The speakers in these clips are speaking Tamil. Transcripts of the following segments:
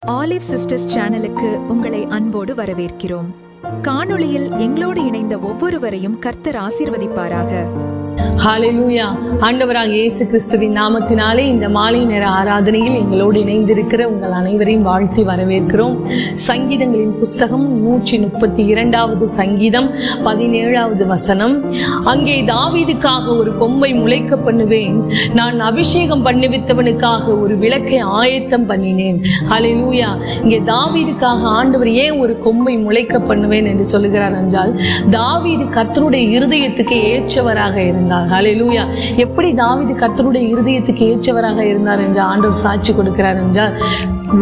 ஆலிவ் சிஸ்டர்ஸ் சேனலுக்கு உங்களை அன்போடு வரவேற்கிறோம். காணொளியில் எங்களோடு இணைந்த ஒவ்வொருவரையும் கர்த்தர் ஆசீர்வதிப்பாராக. ஹல்லேலூயா. ஆண்டவராக இயேசு கிறிஸ்துவின் நாமத்தினாலே இந்த மாலை நேர ஆராதனையில் எங்களோடு இணைந்திருக்கிற உங்கள் அனைவரையும் வாழ்த்தி வரவேற்கிறோம். சங்கீதங்களின் புஸ்தகம் 132வது சங்கீதம் 17வது வசனம். அங்கே தாவீதுக்காக ஒரு கொம்பை முளைக்க பண்ணுவேன், நான் அபிஷேகம் பண்ணுவித்தவனுக்காக ஒரு விளக்கை ஆயத்தம் பண்ணினேன். ஹல்லேலூயா. இங்கே தாவீதுக்காக ஆண்டவர் ஏன் ஒரு கொம்பை முளைக்க பண்ணுவேன் என்று சொல்லுகிறார் என்றால், தாவீது கர்த்தருடைய இருதயத்துக்கு ஏற்றவராக இருந்தார். ஹல்லேலூயா. எப்படி தாவீது கர்த்தருடைய இருதயத்துக்கு ஏற்றவராக இருந்தார் என்று ஆண்டவர் சாட்சி கொடுக்கிறார் என்றால்,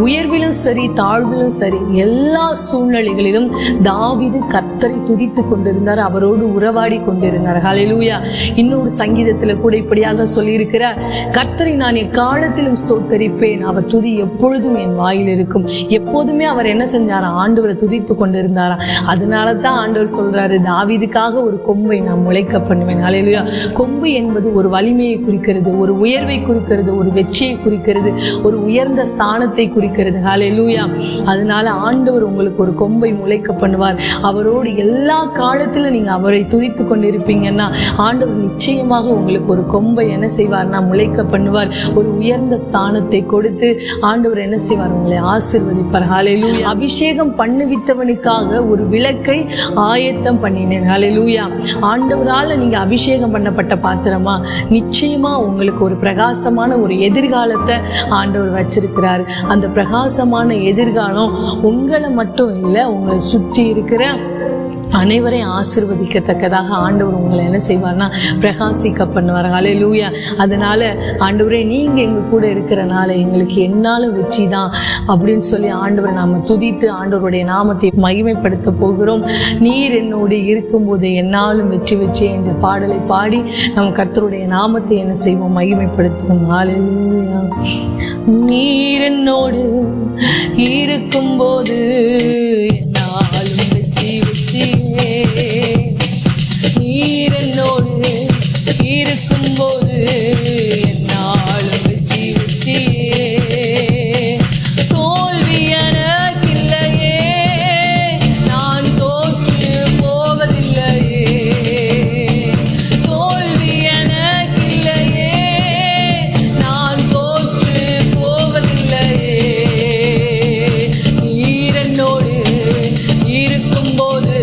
உயர்விலும் சரி தாழ்விலும் சரி எல்லா சூழ்நிலைகளிலும் தாவீது கர்த்தரை துதித்து கொண்டிருந்தார், அவரோடு உறவாடி கொண்டிருந்தார். ஹல்லேலூயா. இன்னொரு சங்கீதத்துல கூட இப்படியாக சொல்லியிருக்கிறார், கர்த்தரை நான் எக்காலத்திலும் ஸ்தோத்தரிப்பேன், அவர் துதி எப்பொழுதும் என் வாயில் இருக்கும். எப்போதுமே அவர் என்ன செஞ்சாரா? ஆண்டவரை துதித்து கொண்டிருந்தாரா. அதனால தான் ஆண்டவர் சொல்றாரு, தாவீதுக்காக ஒரு கொம்பை நான் முளைக்க பண்ணுவேன். ஹல்லேலூயா. கொம்பு என்பது ஒரு வலிமையை குறிக்கிறது, ஒரு உயர்வை குறிக்கிறது, ஒரு வெற்றியை குறிக்கிறது, ஒரு உயர்ந்த ஸ்தானத்தை குறிக்கிறது. ஹல்லேலூயா. அதனால ஆண்டவர் உங்களுக்கு ஒரு கொம்பை முளைக்க பண்ணுவார். அவரோடு எல்லா காலத்திலும் நீங்க அவரை துதித்து கொண்டிருப்பீங்கன்னா ஆண்டவர் நிச்சயமாக உங்களுக்கு ஒரு கொம்பை என்ன செய்வார்னா முளைக்க பண்ணுவார். ஒரு உயர்ந்த ஸ்தானத்தை கொடுத்து ஆண்டவர் என்ன செய்வார்? உங்களை ஆசீர்வதிப்பார். ஹல்லேலூயா. அபிஷேகம் பண்ணுவித்தவனுக்காக ஒரு விளக்கை ஆயத்தம் பண்ணினேன். ஹல்லேலூயா. ஆண்டவரால நீங்க அபிஷேகம் பண்ணப்பட்ட பாத்திரமா, நிச்சயமா உங்களுக்கு ஒரு பிரகாசமான ஒரு எதிர்காலத்தை ஆண்டவர் வச்சிருக்கிறார். அந்த பிரகாசமான எதிர்காலம் உங்களை மட்டும் இல்லை, உங்களை சுற்றி இருக்கிற அனைவரையும் ஆசீர்வதிக்கத்தக்கதாக ஆண்டவர் உங்களை என்ன செய்வார்னா பிரகாசிக்க பண்ணுவார். ஹல்லேலூயா. அதனால ஆண்டவரே நீங்க எங்க கூட இருக்கிறனால எங்களுக்கு என்னாலும் வெற்றி தான் அப்படின்னு சொல்லி ஆண்டவரை நாம துதித்து ஆண்டவருடைய நாமத்தை மகிமைப்படுத்த போகிறோம். நீர் என்னோடு இருக்கும்போது என்னாலும் வெற்றி வெற்றி என்ற பாடலை பாடி நம்ம கர்த்தருடைய நாமத்தை என்ன செய்வோம்? மகிமைப்படுத்துவோம். ஹல்லேலூயா. நீர் என்னோடு இருக்கும்போது என்னாலும் வெற்றி வெற்றியே, நீர் என்னோடு இருக்கும்போது என்னாலும் வெற்றி வெற்றியே, தோல்வி எனக்கில்லையே, நான் தோற்று போவதில்லையே, தோல்வி எனக்கில்லையே, நான் தோற்று போவதில்லையே, நீர் என்னோடு இருக்கும்போது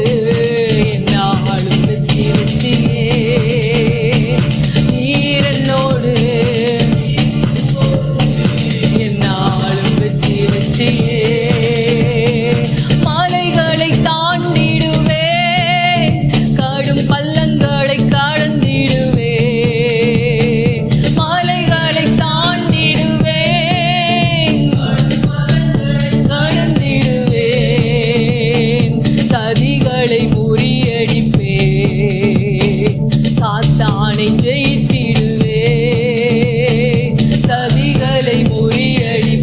என்னாலும் வெற்றி வெற்றியே, நீர் என்னோடு என்னாலும் வெற்றி வெற்றியே, மலைகளை தாண்டிடுவேன், கடும் பள்ளங்களை கடந்திடுவேன், மலைகளை தாண்டிடுவேன், கடந்திடுவேன், சதிகளை முறியடிப்பேன், சாத்தானை ஜெயித்திடுவேன், சதிகளை முறியடிப்பேன்,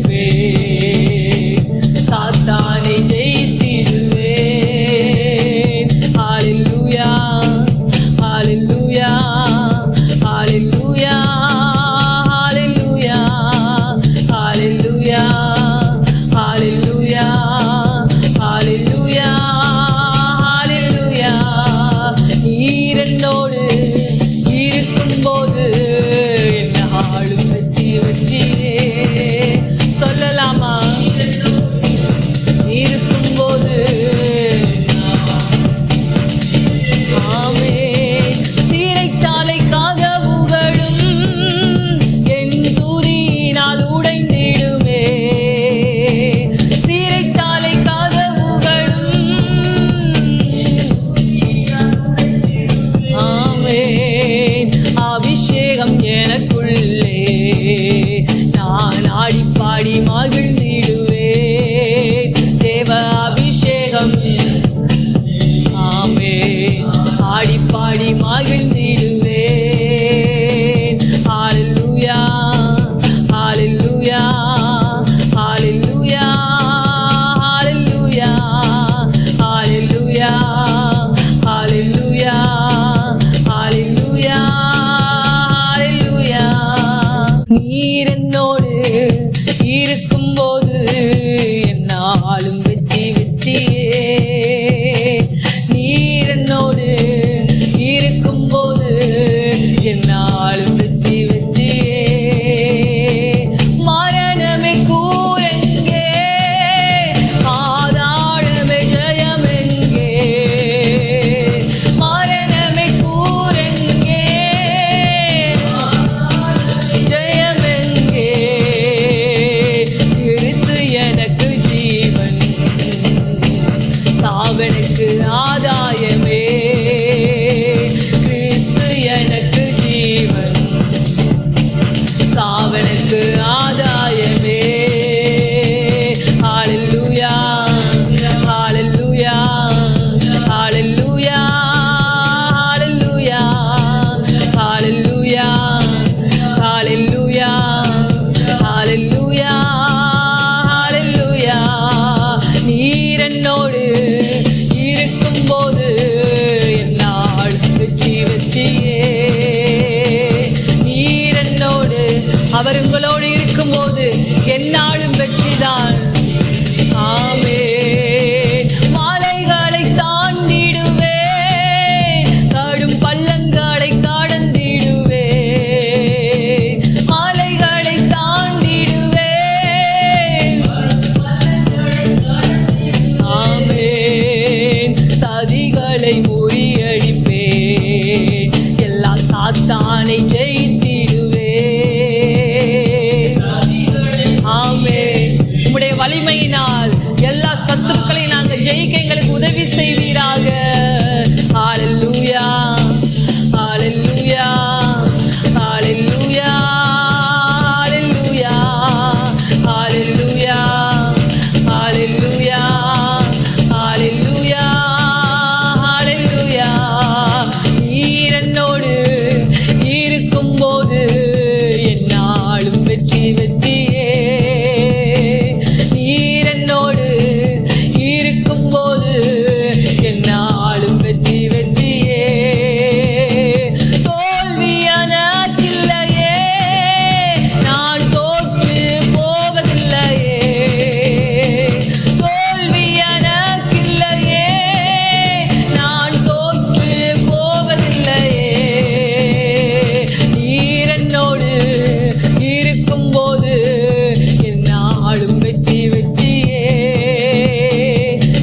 கிருபையினால் எல்லா சத்துருக்களையும் நாங்கள் ஜெயிக்க எங்களுக்கு உதவி செய்வீராக. ஹல்லேலூயா, ஹல்லேலூயா, ஹல்லேலூயா, ஹல்லேலூயா, ஹல்லேலூயா, ஹல்லேலூயா, ஹல்லேலூயா, ஹல்லேலூயா. நீர் என்னோடு இருக்கும்போது என்னாலும் வெற்றி வெற்றியே. நீர் என்னோடு இருக்கும்போது என்னாலும் வெற்றி வெற்றியே. தோல்வி எனக்கில்லையே, நான் தோற்று போவதில்லையே. தோல்வி எனக்கில்லையே, நான் தோற்று போவதில்லையே. நீர் என்னோடு இருக்கும்போது என்னாலும் வெற்றி வெற்றியே.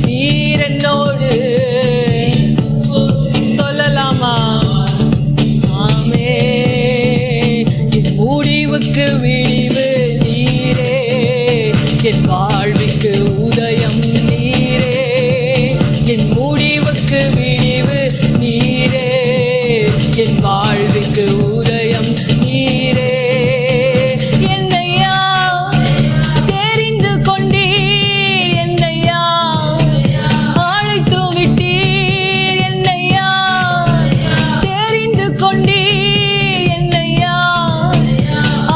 நீர் என்னோடு சொல்லலாமா? ஆமே. என் முடிவுக்கு விடிவு நீரே, என் வாழ்வுக்கு உதயம் நீரே. என் முடிவுக்கு விடிவு நீரே, என் வாழ்வுக்கு உதயம் நீரே. என்னையா தெரிந்து கொண்டீர், என்னையா அழைத்து விட்டீர். என்னையா தெரிந்து கொண்டீர், என்னையா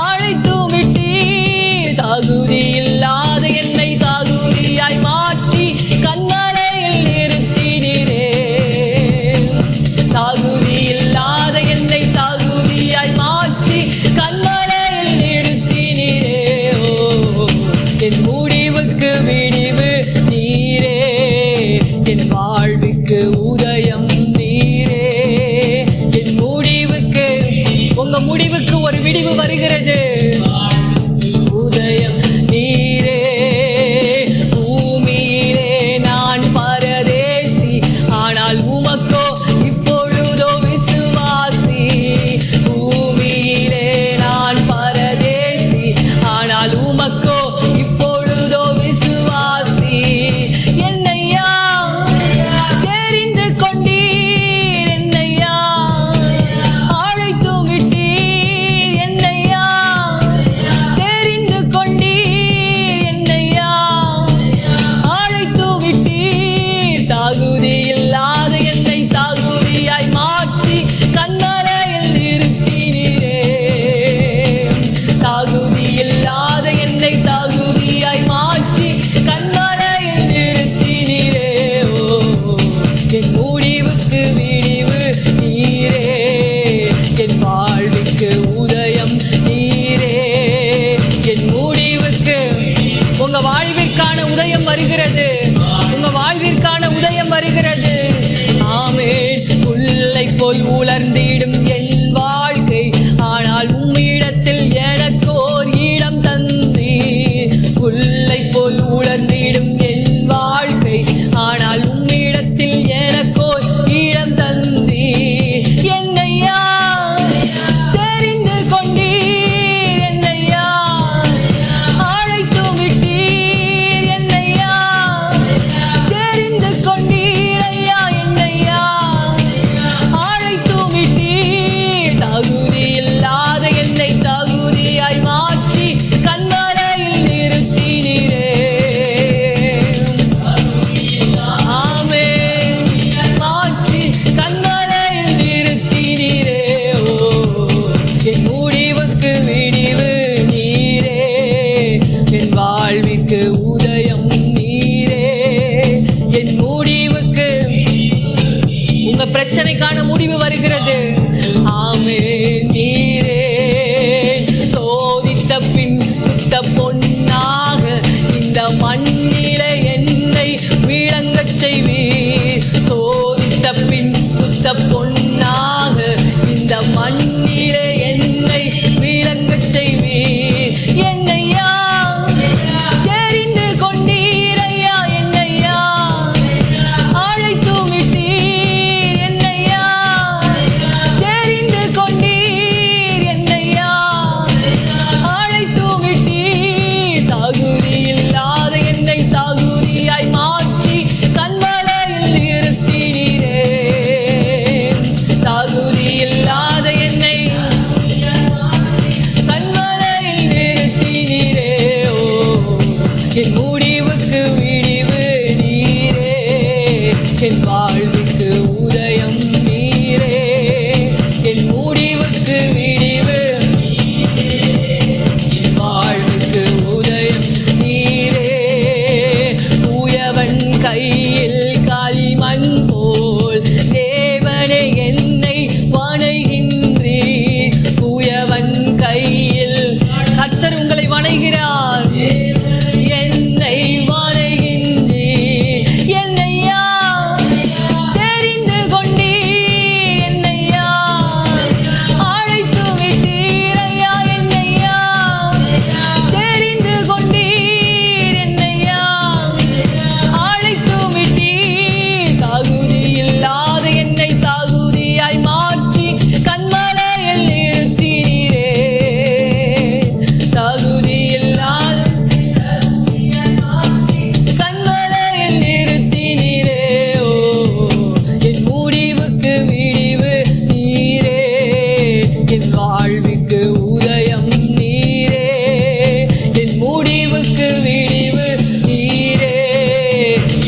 அழைத்து விட்டீர். தகுதி இல்லாத என்னை தகுதியாய் மாற்றி கண்மலையில் நிறுத்தினீரே. தகுதி இல்லாத என்னை தகுதியாய் மாற்றி கண்மலையில் நிறுத்தினீரே. ஓ, என் முடிவுக்கு விடிவு நீரே, என் வாழ்வுக்கு உதயம் நீரே. என் முடிவுக்கு, உங்க முடிவுக்கு ஒரு விடிவு வருகிறது. உதயம் நீரே. பூமியிலே நான் பரதேசி, ஆனால் உமக்கோ இப்பொழுதோ விசுவாசி. பூமியிலே நான் பரதேசி, ஆனால் உமக்கோ இப்பொழுதோ விசுவாசி. என்னையா தெரிந்து கொண்டீர், என்னையா அழைத்து விட்டீர். என்னையா தெரிந்து கொண்டீர், என்னையா அழைத்து விட்டீர். தகுதி இல்லாத என்னை தகுதியாய் மாற்றி கண்மலையில் நிறுத்தினீரே. தகுதி இல்லாத என்னை தகுதியாய் மாற்றி கண்மலையில் நிறுத்தினீரே. ஓ, என் முடிவுக்கு விடிவு நீரே, என் வாழ்வுக்கு உதயம் நீரே. என் முடிவுக்கு, உங்க வாழ்விற்கான உதயம் வருகிறது. உங்க வாழ்விற்கான உதயம் வருகிறது. ஆமென். புல்லை போல் உலர்ந்திடும் என் வாழ்க்கை, ஆனால் உம்மிடத்தில் எனக்கு ஓர் இடம் தந்தீர். புல்லை போல் உலர்ந்திடும் என் வாழ்க்கை, ஆனால் உம்மிடத்தில் எனக்கு ஓர் இடம் தந்தீர். என்னையா தெரிந்து கொண்டீர், என்னையா அழைத்து விட்டீர். என்னையா தெரிந்து கொண்டீர், ஐயா என்னையா அழைத்து விட்டீர்.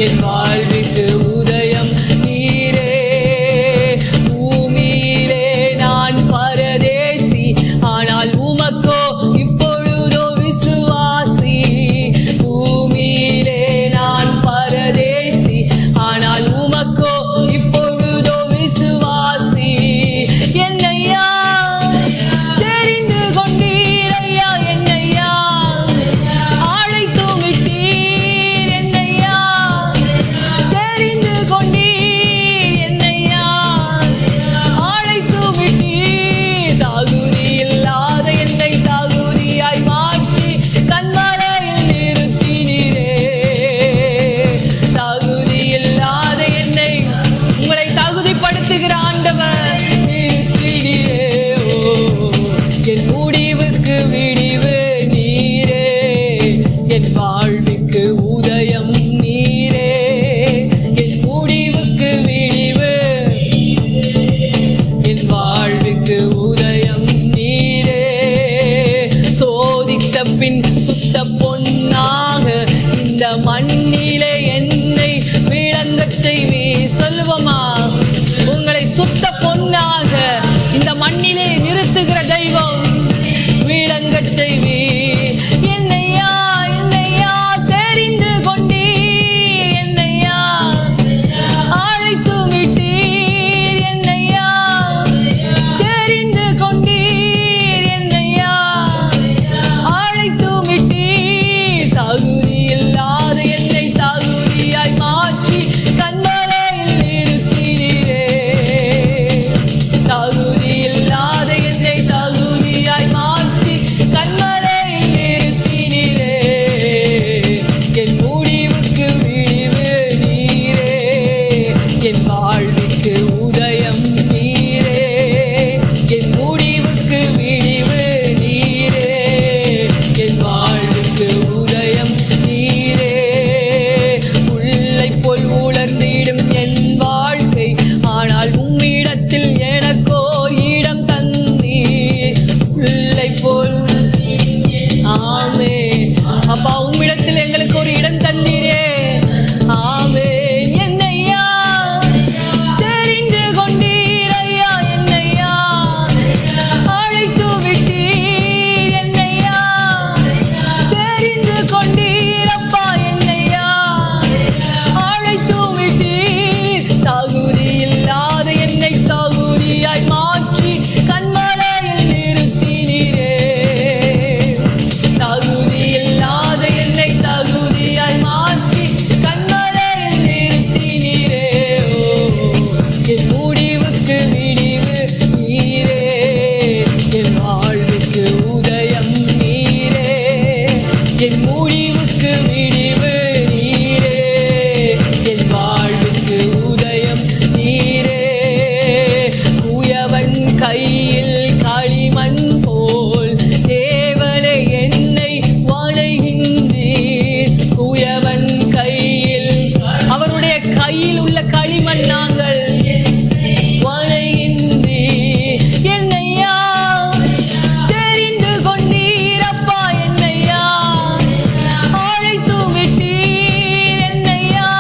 என் வாழ்வுக்கு உதயம் நீரே. பூமியிலே நான் பரதேசி, ஆனால் உமக்கோ இப்பொழுதோ விசுவாசி. பூமியிலே நான் பரதேசி, ஆனால் உமக்கோ இப்பொழுதோ விசுவாசி. என்னையா தெரிந்து கொண்டீரையா, என்னையா அழைத்து விட்டீர். என்னையா தெரிந்து கொண்டீர், என்னையா அழைத்து விட்டீர். தகுதி இல்லாத என்னை தகுதியாய் மாற்றி கண்மலையில் நிறுத்தினீரே. தகுதி இல்லாத என்னை உங்களை தகுதிப்படுத்துகிற ஆண்டவர் நிறுத்தினீரே. என் முடிவுக்கு விடிவு நீரே, என் வாழ்வுக்கு உதயம் நீரே. என் முடிவுக்கு விடிவு, என் வாழ்வுக்கு உதயம் நீரே. சோதித்த பின் சுத்த பொன்னாக இந்த மண்ணிலே என்னை விளங்கச் செய்வி. சொல்லுவோமா, உங்களை சுத்த பொன்னாக இந்த மண்ணிலே நிறுத்துகிற தெய்வம் விளங்கச் செய்வி. என்னையா என்னையா தெரிந்து கொண்டீர், என்னையா அழைத்து விட்டீர். என்னையா தெரிந்து கொண்டீர், என்னையா அழைத்து விட்டீர். தகுதி இல்லாத என்னை தகுதியாய் மாற்றி கண்மலையில் நிறுத்தினீரே. தகுதி இல்லாத என்னை தகுதியாய் மாற்றி கண்மலையில் நிறுத்தினீரே. என் முடிவுக்கு விடிவு நீரே, என் வாழ்வுக்கு உதயம் நீரே. என் முடிவுக்கு விடிவு நீரே, என் வாழ்வுக்கு உதயம் நீரே. உள்ளை போல் உலர்ந்திடும் என் வாழ்க்கை, ஆனால் உம்மிடத்தில் எனக்கோ இடம் தந்தீர். உள்ளை போல் ஆமே அப்பா, உம்மிடத்தில் எங்களுக்கு ஒரு இடம் தந்தீரே. ஆமே. என்னையா தெரிந்து கொண்டீரையா, என்னையா அழைத்து விட்டீர். என்னையா தெரிந்து கொண்டீரப்பா, என்னையா அழைத்து விட்டீர். தகுதி இல்லாத என்னை தகுதியாய் மாற்றி கண்மலையில் நிறுத்தினீரே. தகுதி இல்லாத என்னை தகுதியாய் மாற்றி கண்மலையில் நிறுத்தினீரே. என் முடிவுக்கு விடிவு நீரே, என் வாழ்வுக்கு உதயம் நீரே. என் முடிவுக்கு விடிவு நீரே, என் வாழ்வுக்கு உதயம் நீரே. குயவன் கையில் களிமண் போல் தேவனே என்னை வணைகின்றீர். குயவன் கையில், அவருடைய கையில் உள்ள களிமண் நாங்கள் வணைகின்றீர். என்னையா தெரிந்து கொண்டீரப்பா, என்னையா அழைத்து விட்டீர். என்னையா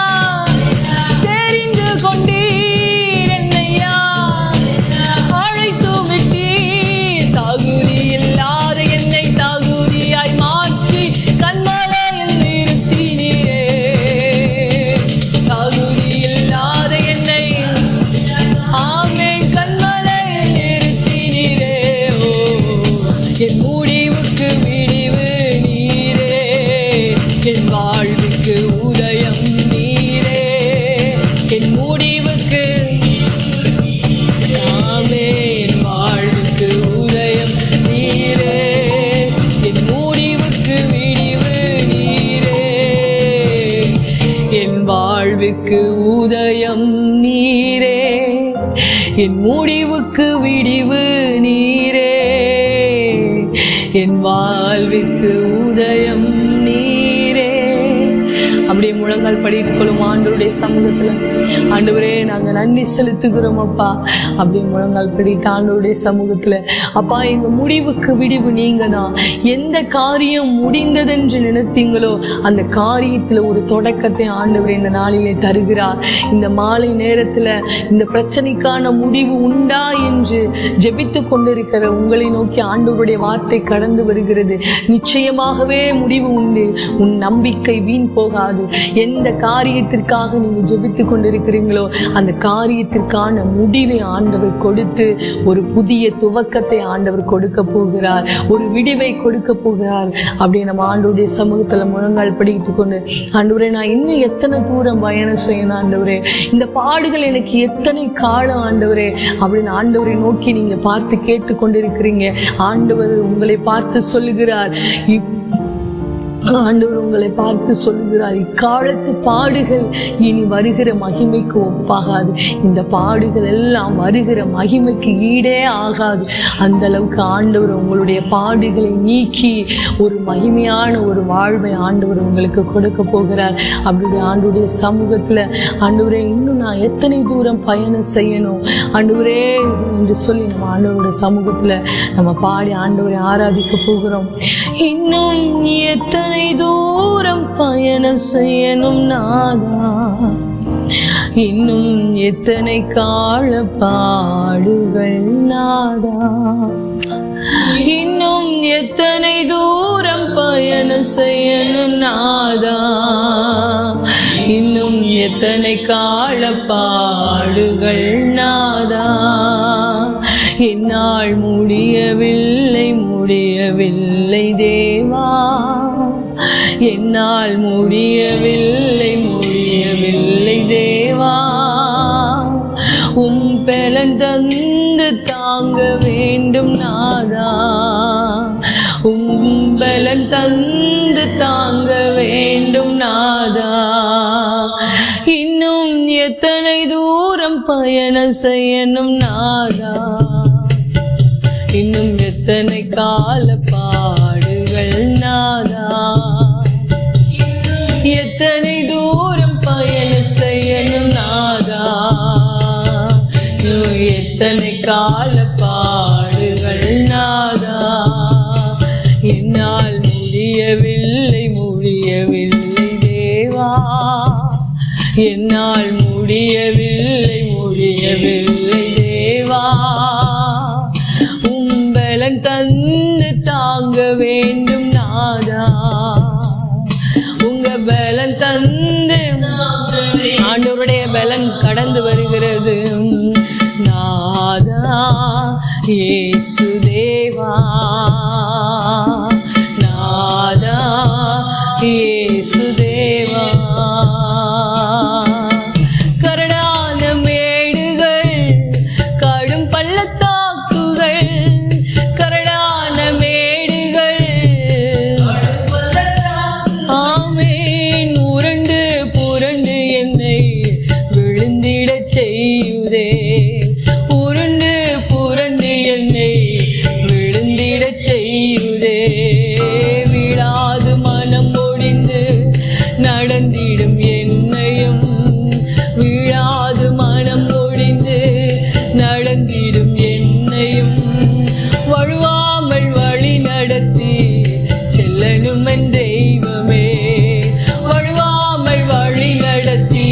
தெரிந்து கொண்டீர். என்னையா அழைத்து விட்டீர். தகுதி இல்லாத என்னை தகுதியாய் மாற்றி கண்மலையில் நிறுத்தினீரே. தகுதி இல்லாத என்னை ஆமென் கண்மலையில் நிறுத்தினீரே. என் முடிவுக்கு விடிவு நீரே, என் வாழ்வுக்கு உதயம் நீரே. என் முடிவுக்கு ஆமே, என் வாழ்வுக்கு உதயம் நீரே. என் முடிவுக்கு விடிவு நீரே, என் வாழ்வுக்கு உதயம் நீரே. என் முடிவுக்கு விடிவு நீரே, என் வாழ்வுக்கு உதயம் நீரே. அப்படியே முழங்கால் படித்துக் கொள்ளும் ஆண்டவருடைய சமூகத்துல. ஆண்டவரே நாங்க நன்றி செலுத்துகிறோம் அப்பா. அப்படியே முழங்கால் படித்து ஆண்டவருடைய சமூகத்துல, அப்பா எங்க முடிவுக்கு விடிவு நீங்க தான். எந்த காரியம் முடிந்ததென்று நினைத்தீங்களோ அந்த காரியத்துல ஒரு தொடக்கத்தை ஆண்டவர் இந்த நாளிலே தருகிறார். இந்த மாலை நேரத்துல இந்த பிரச்சனைக்கான முடிவு உண்டா என்று ஜெபித்து கொண்டிருக்கிற உங்களை நோக்கி ஆண்டவருடைய வார்த்தை கடந்து வருகிறது. நிச்சயமாகவே முடிவு உண்டு. உன் நம்பிக்கை வீண் போகாது. எந்த காரியத்திற்காக நீங்க ஜெபித்து கொண்டிருக்கிறீங்களோ அந்த காரியத்திற்கான முடிவை ஆண்டவர் கொடுத்து ஒரு புதிய துவக்கத்தை ஆண்டவர் கொடுக்க போகிறார். ஒரு விடிவை கொடுக்க போகிறார். அப்படியே நம்ம ஆண்டவருடைய சமூகத்துல முழங்கால் படித்து கொண்டு, ஆண்டவரே நான் இன்னும் எத்தனை தூரம் பயணம் செய்யணும் ஆண்டவரே, இந்த பாடுகள் எனக்கு எத்தனை காலம் ஆண்டவரே அப்படின்னு ஆண்டவரை நோக்கி நீங்க பார்த்து கேட்டு கொண்டிருக்கிறீங்க. ஆண்டவர் உங்களை பார்த்து சொல்லுகிறார், ஆண்டவர் உங்களை பார்த்து சொல்லுகிறார், இக்காலத்து பாடுகள் இனி வருகிற மகிமைக்கு ஒப்பாகாது. இந்த பாடுகள் எல்லாம் வருகிற மகிமைக்கு ஈடே ஆகாது. அந்த அளவுக்கு ஆண்டவர் உங்களுடைய பாடுகளை நீக்கி ஒரு மகிமையான ஒரு வாழ்வை ஆண்டவர் உங்களுக்கு கொடுக்க போகிறார். அப்படி ஆண்டவருடைய சமூகத்துல, ஆண்டவரே இன்னும் நான் எத்தனை தூரம் பயணம் செய்யணும் ஆண்டவரே என்று சொல்லி நம்ம ஆண்டவருடைய சமூகத்துல நம்ம பாடி ஆண்டவரை ஆராதிக்க போகிறோம். இன்னும் எத்தனை தூரம் பயணம் செய்யணும் நாதா, இன்னும் எத்தனை கால பாடுகள் நாதா, இன்னும் எத்தனை தூரம் பயணம் செய்யணும் நாதா, இன்னும் எத்தனை கால பாடுகள் நாதா, என்னால் முடியவில்லை முடியவில்லை தேவா, என்னால் முடியவில்லை முடியவில்லை தேவா, பலன் தந்து தாங்க வேண்டும் நாதா, பலன் தந்து தாங்க வேண்டும் நாதா, இன்னும் எத்தனை தூரம் பயணம் செய்யணும் நாதா, இன்னும் எத்தனை கால பாடுகள் நாதா, எத்தனை தூரம் பயணம் செய்யணும் நாதா, எத்தனை கால பாடுகள் நாதா, என்னால் முடியவில்லை முடியவில்லை தேவா, என்னால் முடியவில்லை முடியவில்லை தேவா, பலன் தந்து தாங்க வேண்டும் நாதா, உங்க பலன் தந்து, ஆண்டவருடைய பலன் கடந்து வருகிறது நாதா, இயேசு தேவா, நாதா, இயேசு தேவா, கரடான மேடுகள் கடும் பள்ளத்தாக்குகள், கரடான மேடுகள் ஆமேன் உருண்டு புரண்டு என்னை விழுந்திடச் செய்யுதே, உருண்டு புரண்டு என்னை விழுந்திடச் செய்யுதே, விழாது மனம் ஒடிந்து நடந்திடும் என்னையும், விழாது மனம் ஒடிந்து நடந்திடும் என்னையும், வழுவாமல் வழி நடத்தி செல்லணும் என் தெய்வமே, வழுவாமல் வழி நடத்தி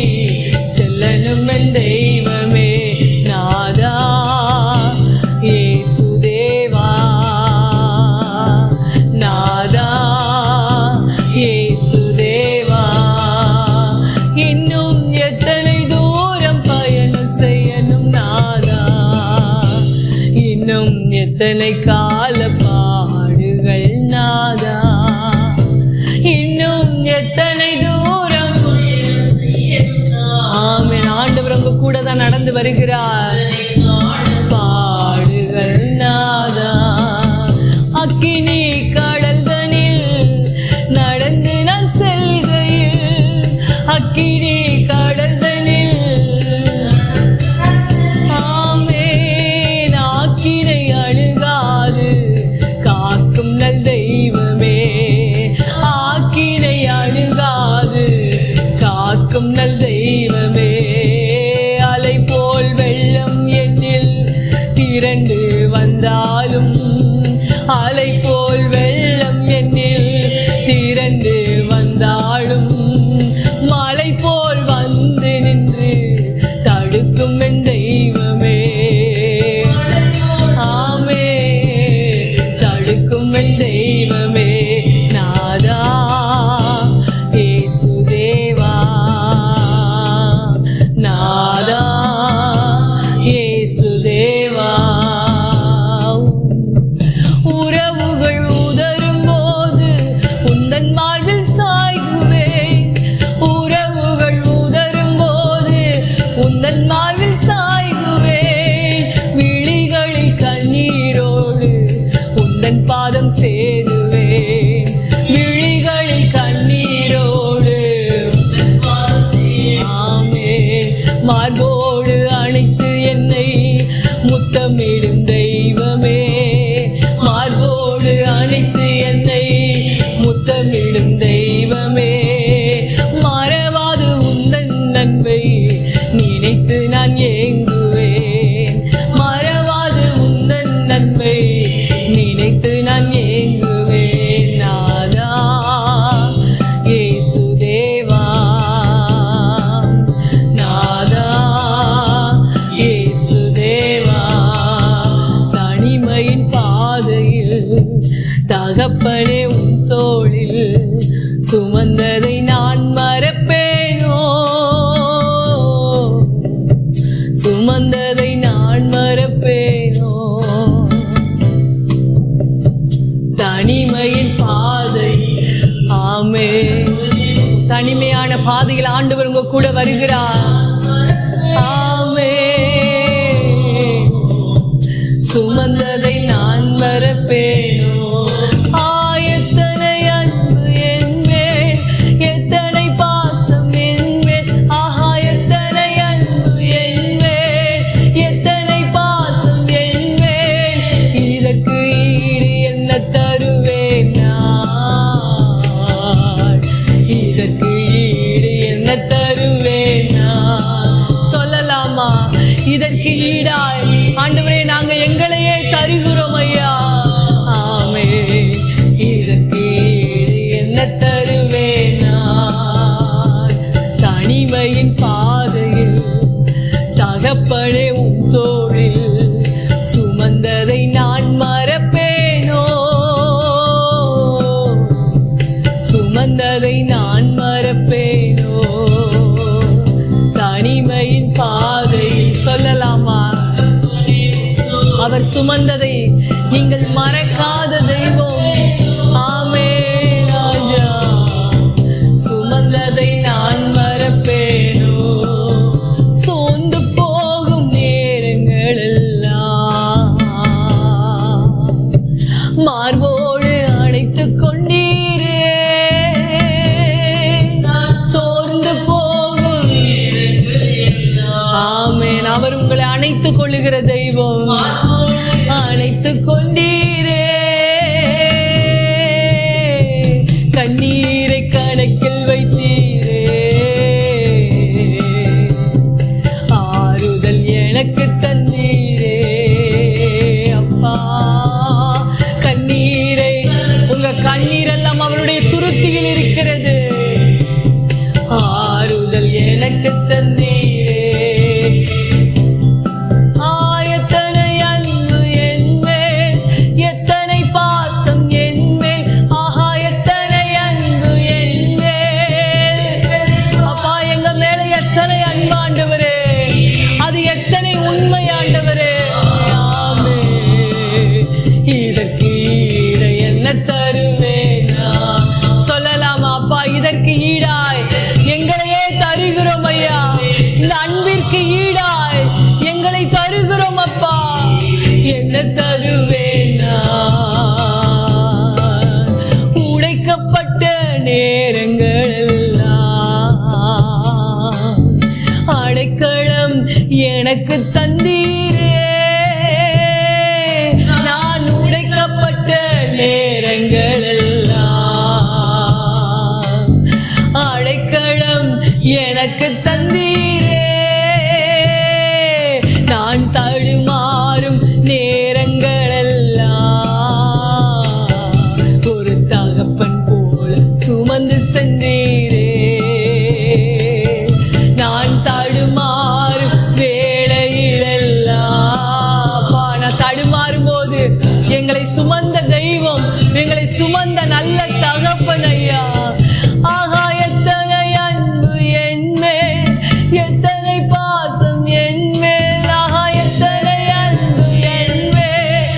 செல்லணும் என் தெய்வமே, நாதா இயேசு தேவா, நாதா இயேசு தேவா, இன்னும் எத்தனை தூரம் பயணம் செய்யணும் நாதா, இன்னும் எத்தனை கால பாடுகள் நாதா, இன்னும் எத்தனை தூரம் ஆமென். ஆண்டவர் உங்க கூட தான் நடந்து வருகிறார். பாடுகள் நாதா, அக்கினி கடல்தனில் நடந்து நான் செல்கையில், அக்கினி கடல்தனில் ஆமென், ஆக்கினை அணுகாது காக்கும் நல் தெய்வமே, ஆக்கினை அணுகாது மார்போடு அணைத்து என்னை முத்தமிடும் தெய்வமே, மார்போடு அணைத்து என்னை முத்தமிடும் தெய்வமே, மறவாது உந்தன் நன்மை நினைத்து நான் ஏங்குவேன், மறவாது உந்தன் நன்மை நினைத்து நான் ஏங்குவேன். நாதா இயேசு தேவா, நாதா இயேசு தேவா, தனிமையின் பாதையில் தகப்பனே உன் தோளில் சுமந்ததை நான் மறப்பேனோ, சுமந்ததை நான் மறப்பேனோ. தனிமையின் பாதை, ஆமே, தனிமையான பாதையில் ஆண்டவர் உங்க கூட வருகிறார். ஆமே, சுமந்ததை நான் மறப்பேனோ. எத்தனை அன்பு என் மேல், எத்தனை பாசம் என் மேல், ஆஹா எத்தனை அன்பு என் மேல், எத்தனை பாசம் என் மேல், இதற்கு ஈடு என்ன தருவேன் நான், இதற்கு ஈடு என்ன தருவேன் நான். சொல்லலாமா? இதற்கு ஈடாய் ஆண்டவரே நாங்க எங்களையே தருகிறோம் ஐயா. ஆமே, இதற்கு ஈடு என்ன தருவேன் நான். தனிமையின் பாதையில் தகப்பனே உன் தோளில் சுமந்ததை நான் மறப்பேனோ, சுமந்ததை நான் மறப்பேனோ. தனிமையின் பாதையில் சொல்லலாமா? அவர் சுமந்ததை நீங்கள் மறக்காத தெய்வம். ஆமே ராஜா, சுமந்ததை நான் மறப்பேனோ. சோர்ந்து போகும் நேரங்கள் எல்லாம் மார்போடு அணைத்து கொண்டீரே, சோர்ந்து போகும். ஆமென். அவர் உங்களை அணைத்துக் கொள்ளுகிற தெய்வம். அணைத்துக் கொண்டீரே, கண்ணீரை கணக்கில் வைத்தீரே, ஆறுதல் எனக்கு தந்தீரே. அப்பா, கண்ணீரை, உங்க கண்ணீரெல்லாம் அவருடைய துருத்தியில் இருக்கிறது. ஆறுதல் எனக்கு தந்தீரே. இதற்கு ஈடாய் எங்களையே தருகிறோம் ஐயா. இந்த அன்பிற்கு ஈடாய் எங்களை தருகிறோம் அப்பா. என்ன தருவேனா? உடைக்கப்பட்ட நேரங்கள் எல்லாம் அடைக்கலம் எனக்கு தந்தீரே. நான் உடைக்கப்பட்ட நேரங்கள் எனக்கு தந்தீரே. நான் தடுமாறும் நேரங்கள் எல்லாம் ஒரு தகப்பன் போல சுமந்து சென்றீரே. நான் தடுமாறும் வேளையிலெல்லாம் நான் தடுமாறும் போது எங்களை சுமந்த தெய்வம், எங்களை சுமந்த நல்ல தகப்பன் ஐயா. ஆகா, எத்தனை அன்பு என் மேல், எத்தனை பாசம் என் மேல். ஆகா, எத்தனை அன்பு என் மேல்,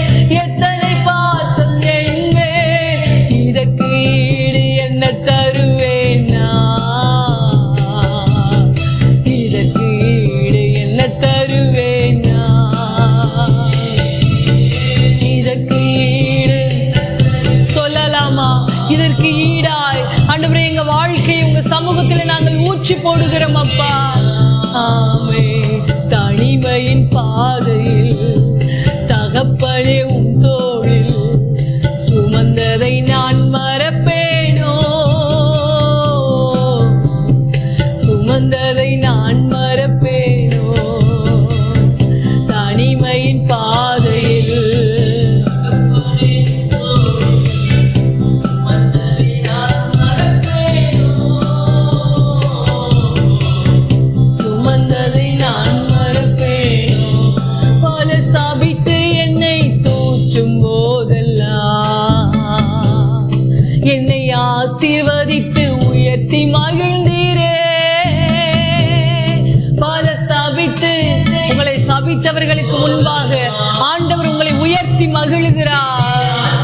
எத்தனை பாசம் என் மேல். இதற்கு ஈடு என்ன தருவேன் நான், இதற்கு ஈடு என்ன தருவேன் நான். இதற்கு ஈடு சொல்லலாமா? இதற்கு ஈடாய் ஆண்டவரே எங்க வாழ்க்கையை உங்க சமூகத்தில் நாங்கள் ஊற்றி போடுகிறோம் அப்பா. ஆமே. சபித்தவர்களுக்கு முன்பாக ஆண்டவர் உங்களை உயர்த்தி மகிழுகிறார்.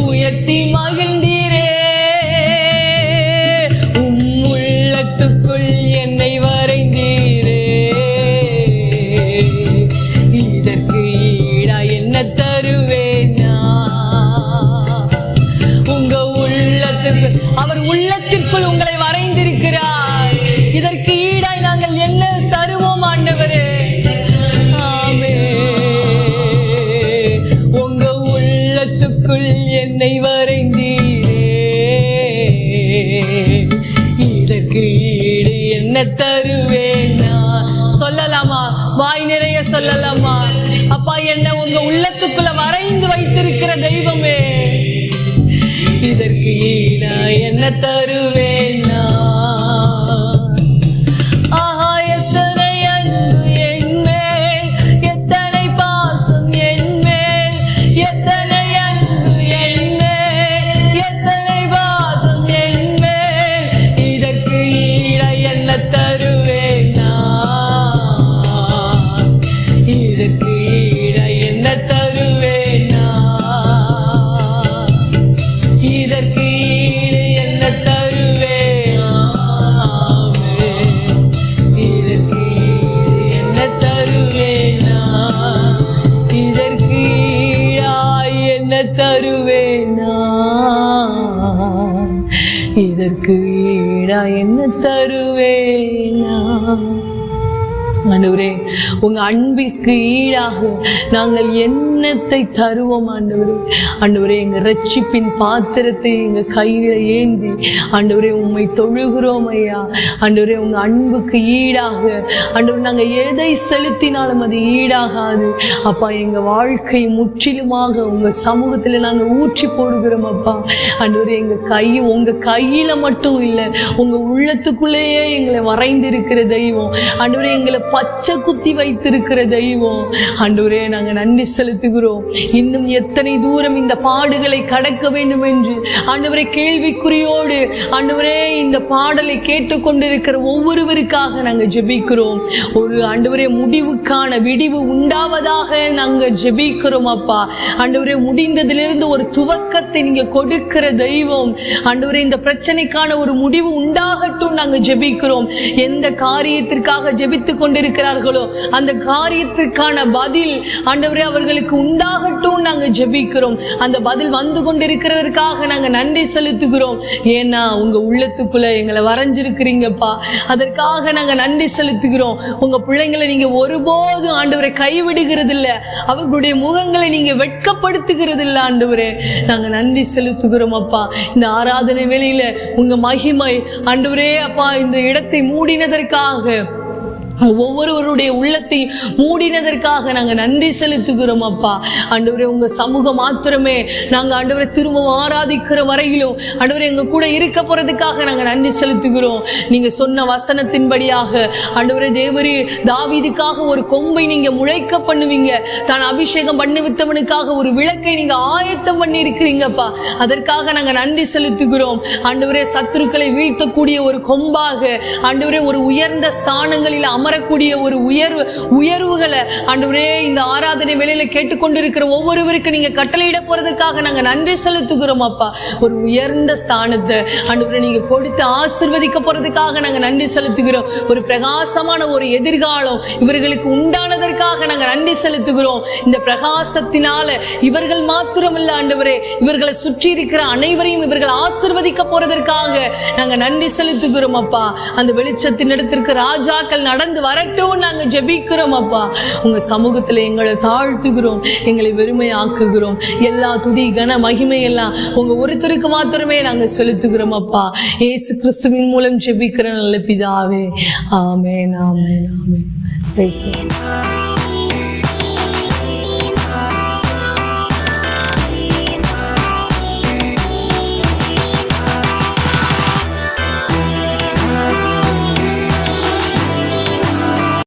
உயர்த்தி மகிழ்ந்தீரே, உள்ளத்துக்குள் என்னை வரைந்தீரே, இதற்கு ஈடா என்ன தருவேன் நான்? உங்க உள்ளத்துக்கு, அவர் உள்ளத்திற்குள் உங்களை வரைந்திருக்கிறார். இதற்கு ஈடாய் நாங்கள் என்ன தருவோம் ஆண்டவரே? ஆமே, உங்க உள்ளத்துக்குள் என்னை வரைந்தீரே, இதற்கு ஈடு என்ன தருவேனா? சொல்லலாமா? வாய் நிறைய சொல்லலாமா? அப்பா, என்ன உங்க உள்ளத்துக்குள்ள வரைந்து வைத்திருக்கிற தெய்வமே, இதற்கு ஈடா என்ன தருவேனா? ஆஹா, எத்தனை அன்பு என் மேல், எத்தனை பாசம் என் மேல், எத்தனை அன்பு என் மேல், எத்தனை பாசம் என் மேல், இதற்கு ஈடா என்ன தருவேனா? இதற்கு ஈடா என்ன தருவேனா? இதற்கு ஈடு என்ன தருவேன்? இதற்கு ஈடு என்ன தருவேனா? இதற்கு ஈடாய் என்ன தருவேனா? இதற்கு ஈடாய் என்ன தருவேனா? ஆண்டவரே, உங்க அன்பிற்கு ஈடாக நாங்கள் என்னத்தை தருவோம் ஆண்டவரே? ஆண்டவரே, எங்க ரட்சிப்பின் பாத்திரத்தை எங்க கையில ஏந்தி ஆண்டவரே உம்மை தொழுகிறோம் ஐயா. ஆண்டவரே, உங்க அன்புக்கு ஈடாக ஆண்டவரே நாங்க எதை செலுத்தினாலும் அது ஈடாகாது அப்பா. எங்க வாழ்க்கை முற்றிலுமாக உங்க சமூகத்துல நாங்க ஊற்றி போடுகிறோம் அப்பா. ஆண்டவரே, எங்க உங்க கையில மட்டும் இல்லை, உங்க உள்ளத்துக்குள்ளேயே எங்களை வரைந்திருக்கிற தெய்வம் ஆண்டவரே, எங்களை பச்சை குத்தி வைத்திருக்கிற தெய்வம் ஆண்டவரே, நாங்க நன்றி செலுத்துகிறோம். இன்னும் எத்தனை தூரம் இந்த பாடுகளை கடக்க வேண்டும் என்று ஆண்டவரே கேள்விக்குறியோடு ஆண்டவரே இந்த பாடலை கேட்டுக்கொண்டிருக்கிற ஒவ்வொருவருக்காக நாங்க ஜெபிக்கிறோம். ஒரு ஆண்டவரே முடிவுக்கான விடிவு உண்டாவதாக நாங்க ஜெபிக்கிறோம் அப்பா. ஆண்டவரே, முடிந்ததிலிருந்து ஒரு துவக்கத்தை நீங்க கொடுக்கிற தெய்வம் ஆண்டவரே, இந்த பிரச்சனைக்கான ஒரு முடிவு உண்டாகட்டும் நாங்க ஜெபிக்கிறோம். எந்த காரியத்திற்காக ஜெபித்து கொண்டிருக்கிறார்களோ அந்த காரியத்திற்கான பதில் ஆண்டவரே அவர்களுக்கு உண்டாகட்டும் நாங்க ஜெபிக்கிறோம். அந்த பதில் வந்து கொண்டிருக்கிறதற்காக நாங்க நன்றி செலுத்துகிறோம். ஏன்னா உங்க உள்ளத்துக்குள்ள எங்களை வரைஞ்சிருக்கிறீங்கப்பா, அதற்காக நாங்க நன்றி செலுத்துகிறோம். உங்க பிள்ளைங்களை நீங்க ஒருபோதும் ஆண்டவரை கைவிடுகிறது இல்லை, அவர்களுடைய முகங்களை நீங்க வெட்கப்படுத்துகிறது இல்லை ஆண்டவரே. நாங்க நன்றி செலுத்துகிறோம் அப்பா. இந்த ஆராதனை வேளையில உங்க மகிமை ஆண்டவரே அப்பா இந்த இடத்தை மூடினதற்காக, ஒவ்வொருவருடைய உள்ளத்தை மூடினதற்காக நாங்க நன்றி செலுத்துகிறோம் அப்பா. ஆண்டவரே, உங்க சமூகம் மாத்திரமே நாங்க ஆண்டவரை திரும்ப ஆராதிக்கிற வரையிலும் ஆண்டவரே எங்க கூட இருக்க போறதுக்காக நாங்க நன்றி செலுத்துகிறோம். நீங்க சொன்ன வசனத்தின்படியாக ஆண்டவரே தேவரே, தாவீதுக்காக ஒரு கொம்பை நீங்க முளைக்க பண்ணுவீங்க, தான் அபிஷேகம் பண்ணிவித்தவனுக்காக ஒரு விளக்கை நீங்க ஆயத்தம் பண்ணி இருக்கிறீங்கப்பா. அதற்காக நாங்க நன்றி செலுத்துகிறோம். ஆண்டவரே, சத்துருக்களை வீழ்த்தக்கூடிய ஒரு கொம்பாக ஆண்டவரே, ஒரு உயர்ந்த ஸ்தானங்களில் வரக்கூடிய ஒரு உயர்வுகளை ஆண்டவரே இந்த ஆராதனை வேளையில கேட்டுக்கொண்டிருக்கிற ஒவ்வொருவருக்கு நீங்க கட்டளையிட போறதுக்காக நாங்க நன்றி செலுத்துகிறோம் அப்பா. ஒரு உயர்ந்த ஸ்தானத்தை ஆண்டவரே நீங்க கொடுத்து ஆசீர்வதிக்க போறதுக்காக நாங்க நன்றி செலுத்துகிறோம். ஒரு பிரகாசமான ஒரு எதிர்காலம் இவர்களுக்கு உண்டானதற்காக நாங்க நன்றி செலுத்துகிறோம். இந்த பிரகாசத்தினால இவர்கள் மாத்திரமல்ல ஆண்டவரே, இவர்களை சுற்றி இருக்கிற அனைவரையும் இவர்கள் ஆசீர்வதிக்க போறதற்காக நாங்க நன்றி செலுத்துகிறோம் அப்பா. அந்த வெளிச்சத்தின் இடத்திற்கு ராஜாக்கள் நடந்து வரட்டும் நாங்க ஜெபிக்கிறோம் அப்பா. உங்க சமூகத்துல எங்களை தாழ்த்துகிறோம், எங்களை வெறுமையாக்குகிறோம். எல்லா துதி கன மகிமை எல்லாம் உங்க ஒருத்தருக்கு மாத்திரமே நாங்க செலுத்துகிறோம் அப்பா. இயேசு கிறிஸ்துவின் மூலம் ஜெபிக்கிற நல்ல பிதாவே, ஆமென், ஆமென், ஆமென்.